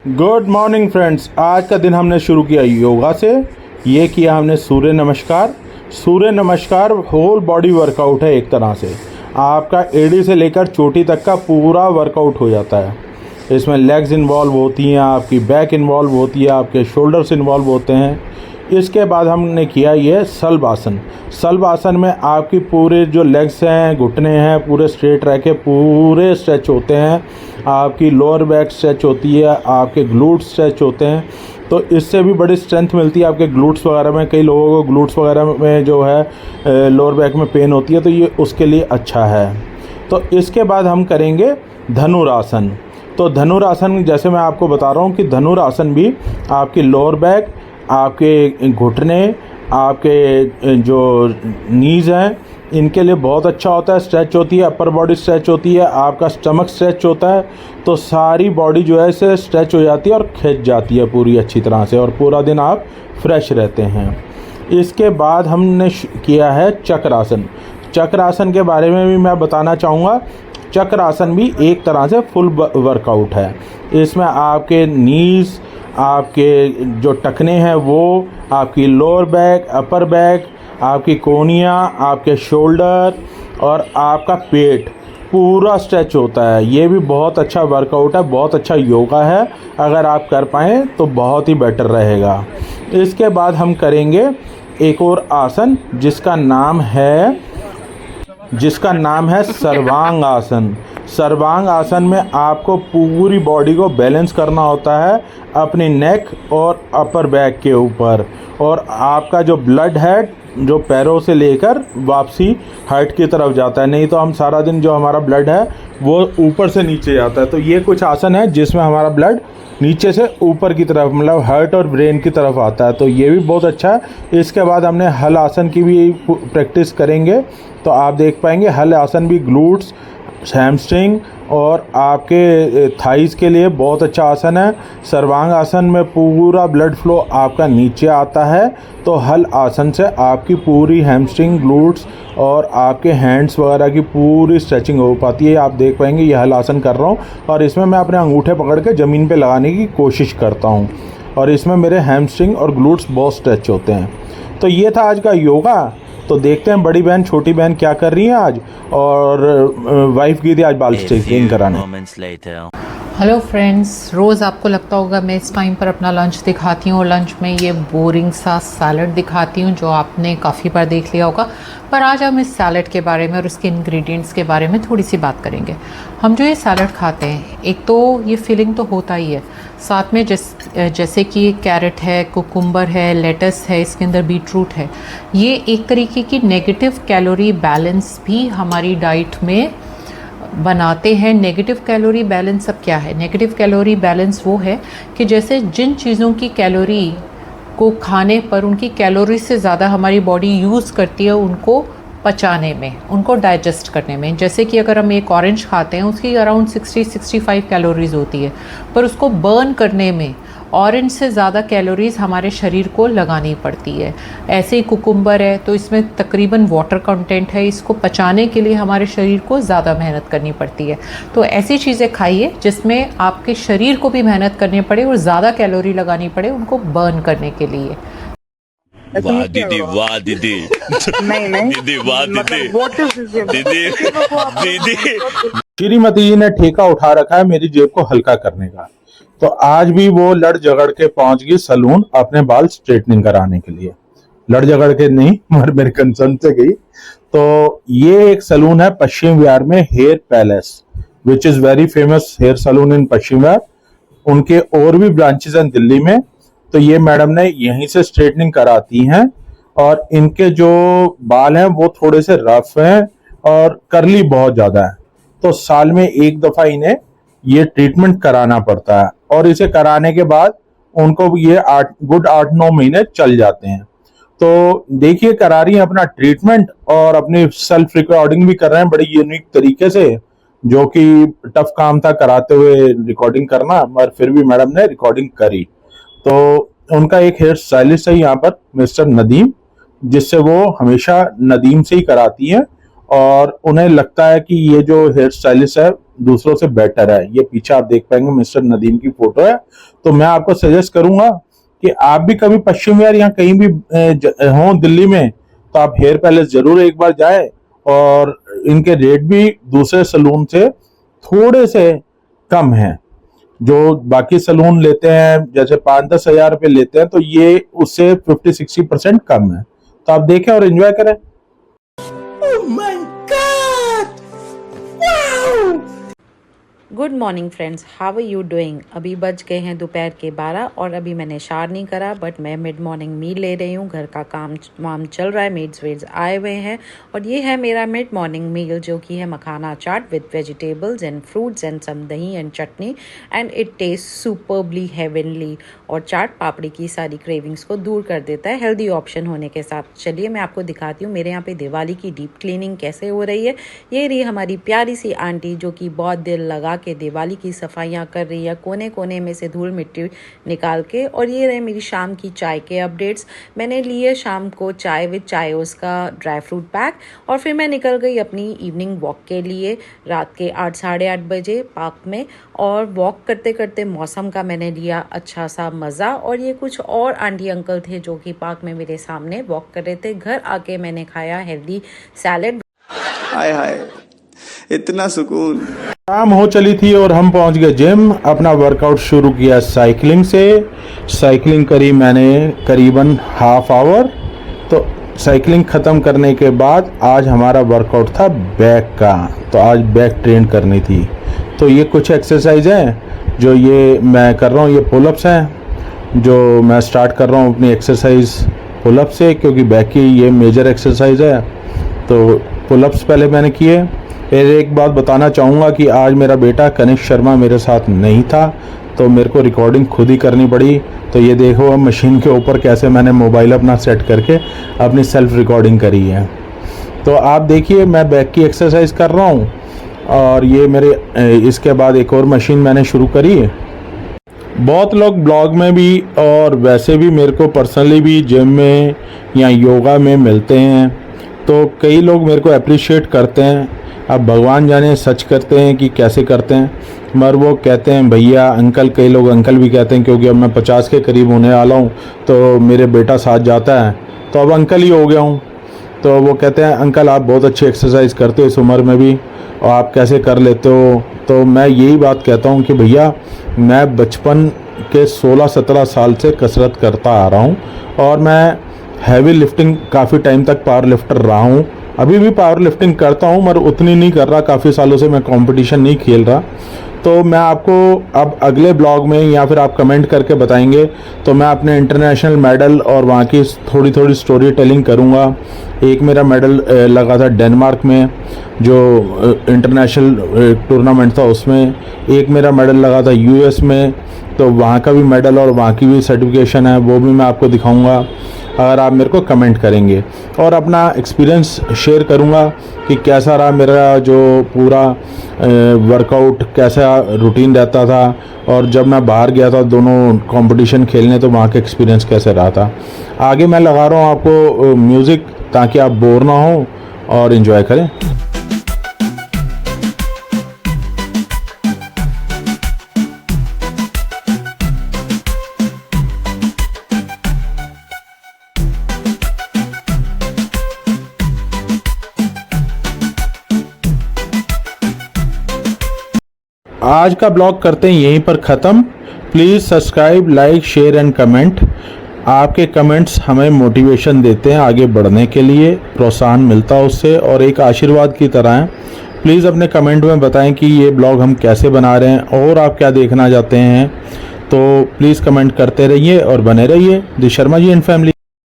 Good morning friends. आज का दिन हमने शुरू किया योगा से। ये किया हमने सूर्य नमस्कार। सूर्य नमस्कार होल बॉडी वर्कआउट है। एक तरह से आपका एड़ी से लेकर चोटी तक का पूरा वर्कआउट हो जाता है। इसमें लेग्स इन्वॉल्व होती हैं, आपकी बैक इन्वॉल्व होती है, आपके शोल्डर्स इन्वॉल्व होते हैं। इसके बाद हमने किया ये सल्ब आसन। सल्ब आसन में आपकी पूरे जो लेग्स हैं, घुटने हैं, पूरे स्ट्रेट रह के पूरे स्ट्रेच होते हैं। आपकी लोअर बैक स्ट्रेच होती है, आपके ग्लूट्स स्ट्रेच होते हैं। तो इससे भी बड़ी स्ट्रेंथ मिलती है आपके ग्लूट्स वगैरह में। कई लोगों को ग्लूट्स वगैरह में जो है लोअर बैक में पेन होती है, तो ये उसके लिए अच्छा है। तो इसके बाद हम करेंगे धनुरासन। तो धनुरासन जैसे मैं आपको बता रहा हूँ कि धनुरासन भी आपकी लोअर बैक, आपके घुटने, आपके जो नीज़ हैं, इनके लिए बहुत अच्छा होता है। स्ट्रेच होती है, अपर बॉडी स्ट्रेच होती है, आपका स्टमक स्ट्रेच होता है। तो सारी बॉडी जो है इसे स्ट्रेच हो जाती है और खिंच जाती है पूरी अच्छी तरह से, और पूरा दिन आप फ्रेश रहते हैं। इसके बाद हमने किया है चक्रासन। चक्रासन के बारे में भी मैं बताना चाहूँगा। चक्रासन भी एक तरह से फुल वर्कआउट है। इसमें आपके नीज़, आपके जो टखने हैं वो, आपकी लोअर बैक, अपर बैक, आपकी कोहनियाँ, आपके शोल्डर और आपका पेट पूरा स्ट्रेच होता है। ये भी बहुत अच्छा वर्कआउट है, बहुत अच्छा योगा है। अगर आप कर पाएँ तो बहुत ही बेटर रहेगा। इसके बाद हम करेंगे एक और आसन जिसका नाम है सर्वांग आसन। सर्वांग आसन में आपको पूरी बॉडी को बैलेंस करना होता है अपनी नेक और अपर बैक के ऊपर, और आपका जो ब्लड है जो पैरों से लेकर वापसी हार्ट की तरफ जाता है। नहीं तो हम सारा दिन जो हमारा ब्लड है वो ऊपर से नीचे जाता है। तो ये कुछ आसन है जिसमें हमारा ब्लड नीचे से ऊपर की तरफ, मतलब हार्ट और ब्रेन की तरफ आता है। तो ये भी बहुत अच्छा है। इसके बाद हमने हल आसन की भी प्रैक्टिस करेंगे। तो आप देख पाएंगे हल आसन भी ग्लूट्स, हैमस्ट्रिंग और आपके थाइस के लिए बहुत अच्छा आसन है। सर्वांग आसन में पूरा ब्लड फ्लो आपका नीचे आता है। तो हल आसन से आपकी पूरी हैमस्ट्रिंग, ग्लूट्स और आपके हैंड्स वगैरह की पूरी स्ट्रेचिंग हो पाती है। आप देख पाएंगे ये हल आसन कर रहा हूँ, और इसमें मैं अपने अंगूठे पकड़ के ज़मीन पे लगाने की कोशिश करता हूँ, और इसमें मेरे हैमस्ट्रिंग और ग्लूट्स बहुत स्ट्रेच होते हैं। तो ये था आज का योगा। तो देखते हैं बड़ी बहन छोटी बहन क्या कर रही है आज, और वाइफ गई थी आज बाल स्ट्रेटनिंग कराने। हेलो फ्रेंड्स, रोज़ आपको लगता होगा मैं इस टाइम पर अपना लंच दिखाती हूँ, और लंच में ये बोरिंग सा सैलड दिखाती हूँ जो आपने काफ़ी बार देख लिया होगा। पर आज हम इस सैलड के बारे में और उसके इंग्रेडिएंट्स के बारे में थोड़ी सी बात करेंगे। हम जो ये सैलड खाते हैं, एक तो ये फिलिंग तो होता ही है, साथ में जैसे कि कैरेट है, कुकुम्बर है, लेटस है, इसके अंदर बीटरूट है। ये एक तरीके की नेगेटिव कैलोरी बैलेंस भी हमारी डाइट में बनाते हैं। नेगेटिव कैलोरी बैलेंस अब क्या है? नेगेटिव कैलोरी बैलेंस वो है कि जैसे जिन चीज़ों की कैलोरी को खाने पर उनकी कैलोरी से ज़्यादा हमारी बॉडी यूज़ करती है उनको पचाने में, उनको डाइजेस्ट करने में। जैसे कि अगर हम एक ऑरेंज खाते हैं उसकी अराउंड 60-65 कैलोरीज़ होती है, पर उसको बर्न करने में ऑरेंज से ज़्यादा कैलोरीज़ हमारे शरीर को लगानी पड़ती है। ऐसे ही कुकुम्बर है तो इसमें तकरीबन वाटर कंटेंट है, इसको पचाने के लिए हमारे शरीर को ज़्यादा मेहनत करनी पड़ती है। तो ऐसी चीज़ें खाइए जिसमें आपके शरीर को भी मेहनत करनी पड़े और ज़्यादा कैलोरी लगानी पड़े उनको बर्न करने के लिए। वाह दीदी, वाह दीदी, नहीं दीदी, वाह दीदी, दीदी, दीदी। श्रीमती जी ने ठेका उठा रखा है मेरी जेब को हल्का करने का। तो आज भी वो लड़ झगड़ के पहुंच गई सलून अपने बाल स्ट्रेटनिंग कराने के लिए। लड़ झगड़ के नहीं, मगर मेरे कंसर्न से गई। तो ये एक सलून है पश्चिम विहार में, Hair Palace, which is very famous hair salon in Paschim Vihar. उनके और भी ब्रांचेस हैं दिल्ली में। तो ये मैडम ने यहीं से स्ट्रेटनिंग कराती हैं, और इनके जो बाल हैं वो थोड़े से रफ हैं और करली बहुत ज्यादा है। तो साल में एक दफा इन्हें ये ट्रीटमेंट कराना पड़ता है, और इसे कराने के बाद उनको ये 8-9 महीने चल जाते हैं। तो देखिए करा रही है अपना ट्रीटमेंट और अपनी सेल्फ रिकॉर्डिंग भी कर रहे हैं बड़ी यूनिक तरीके से, जो कि टफ काम था कराते हुए रिकॉर्डिंग करना, मगर फिर भी मैडम ने रिकॉर्डिंग करी। तो उनका एक हेयर स्टाइलिस्ट है यहाँ पर, मिस्टर नदीम, जिससे वो हमेशा नदीम से ही कराती हैं, और उन्हें लगता है कि ये जो हेयर स्टाइलिस्ट है दूसरों से बेटर है। ये पीछे आप देख पाएंगे मिस्टर नदीम की फोटो है। तो मैं आपको सजेस्ट करूंगा कि आप भी कभी पश्चिम विहार या कहीं भी हों दिल्ली में, तो आप हेयर पैलेस जरूर एक बार जाए। और इनके रेट भी दूसरे सलून से थोड़े से कम हैं। जो बाकी सलून लेते हैं जैसे 5-10 हजार रुपये लेते हैं, तो ये उससे 50-60% कम है। तो आप देखें और एंजॉय करें। Good morning friends, how are you doing. अभी बज गए हैं दोपहर के 12 और अभी मैंने शावर नहीं करा, बट मैं मिड मॉर्निंग मील ले रही हूँ। घर का काम वाम चल रहा है, मेड्स वेड्स आए हुए हैं और ये है मेरा मिड मॉर्निंग मील, जो कि है makhana chaat with vegetables and fruits and some dahi and chutney, and it taste superbly heavenly. और चाट पापड़ी की सारी क्रेविंग्स को दूर कर देता है, हेल्दी ऑप्शन होने के साथ। चलिए मैं आपको दिखाती हूँ मेरे यहाँ पे दिवाली की डीप क्लीनिंग कैसे हो रही है। ये रही हमारी प्यारी सी आंटी, जो कि बहुत दिल लगा के दिवाली की सफाइयाँ कर रही है, कोने कोने में से धूल मिट्टी निकाल के। और ये रहे मेरी शाम की चाय के अपडेट्स। मैंने लिए शाम को चाय विद चायोस का ड्राई फ्रूट पैक और फिर मैं निकल गई अपनी इवनिंग वॉक के लिए रात के 8-8:30 बजे पार्क में। और वॉक करते करते मौसम का मैंने लिया अच्छा सा मज़ा। और ये कुछ और आंटी अंकल थे जो कि पार्क में मेरे सामने वॉक कर रहे थे। घर आके मैंने खाया हेल्दी सैलेड। हाय हाय, इतना सुकून। शाम हो चली थी और हम पहुंच गए जिम। अपना वर्कआउट शुरू किया साइकिलिंग से। साइकिलिंग करी मैंने करीबन हाफ आवर। तो साइकिलिंग ख़त्म करने के बाद आज हमारा वर्कआउट था बैक का। तो आज बैक ट्रेन करनी थी। तो ये कुछ एक्सरसाइज हैं जो ये मैं कर रहा हूँ। ये पुलअप्स हैं जो मैं स्टार्ट कर रहा हूँ अपनी एक्सरसाइज पुलअप से, क्योंकि बैक की ये मेजर एक्सरसाइज है। तो पुलअप्स पहले मैंने किए। फिर एक बात बताना चाहूँगा कि आज मेरा बेटा कनिष्क शर्मा मेरे साथ नहीं था, तो मेरे को रिकॉर्डिंग खुद ही करनी पड़ी। तो ये देखो अब मशीन के ऊपर कैसे मैंने मोबाइल अपना सेट करके अपनी सेल्फ रिकॉर्डिंग करी है। तो आप देखिए मैं बैक की एक्सरसाइज कर रहा हूँ। और ये मेरे इसके बाद एक और मशीन मैंने शुरू करी है। बहुत लोग ब्लॉग में भी और वैसे भी मेरे को पर्सनली भी जिम में या योगा में मिलते हैं, तो कई लोग मेरे को अप्रिशिएट करते हैं। अब भगवान जाने सच करते हैं कि कैसे करते हैं, मगर वो कहते हैं भैया अंकल, कई लोग अंकल भी कहते हैं, क्योंकि अब मैं 50 के करीब होने वाला हूँ। तो मेरे बेटा साथ जाता है तो अब अंकल ही हो गया हूँ। तो वो कहते हैं अंकल आप बहुत अच्छी एक्सरसाइज करते हो इस उम्र में भी, और आप कैसे कर लेते हो। तो मैं यही बात कहता हूँ कि भैया मैं बचपन के 16-17 साल से कसरत करता आ रहा हूँ और मैं हैवी लिफ्टिंग काफ़ी टाइम तक पावर लिफ्टर रहा हूँ। अभी भी पावर लिफ्टिंग करता हूँ मगर उतनी नहीं कर रहा, काफ़ी सालों से मैं कंपटीशन नहीं खेल रहा। तो मैं आपको अब अगले ब्लॉग में या फिर आप कमेंट करके बताएंगे तो मैं अपने इंटरनेशनल मेडल और वहाँ की थोड़ी थोड़ी स्टोरी टेलिंग करूँगा। एक मेरा मेडल लगा था डेनमार्क में जो इंटरनेशनल टूर्नामेंट था उसमें। एक मेरा मेडल लगा था यूएस में, तो वहाँ का भी मेडल और वहाँ की भी सर्टिफिकेशन है, वो भी मैं आपको दिखाऊंगा अगर आप मेरे को कमेंट करेंगे। और अपना एक्सपीरियंस शेयर करूँगा कि कैसा रहा मेरा जो पूरा वर्कआउट, कैसा रूटीन रहता था, और जब मैं बाहर गया था दोनों कंपटीशन खेलने तो वहाँ का एक्सपीरियंस कैसे रहा था। आगे मैं लगा रहा हूँ आपको म्यूज़िक ताकि आप बोर ना हो और इन्जॉय करें। आज का ब्लॉग करते हैं यहीं पर ख़त्म। Please subscribe, like, share and comment. आपके कमेंट्स हमें मोटिवेशन देते हैं आगे बढ़ने के लिए, प्रोत्साहन मिलता है उससे और एक आशीर्वाद की तरह है। प्लीज़ अपने कमेंट में बताएं कि ये ब्लॉग हम कैसे बना रहे हैं और आप क्या देखना चाहते हैं। तो प्लीज़ कमेंट करते रहिए और बने रहिए। दी शर्मा जी एंड फैमिली।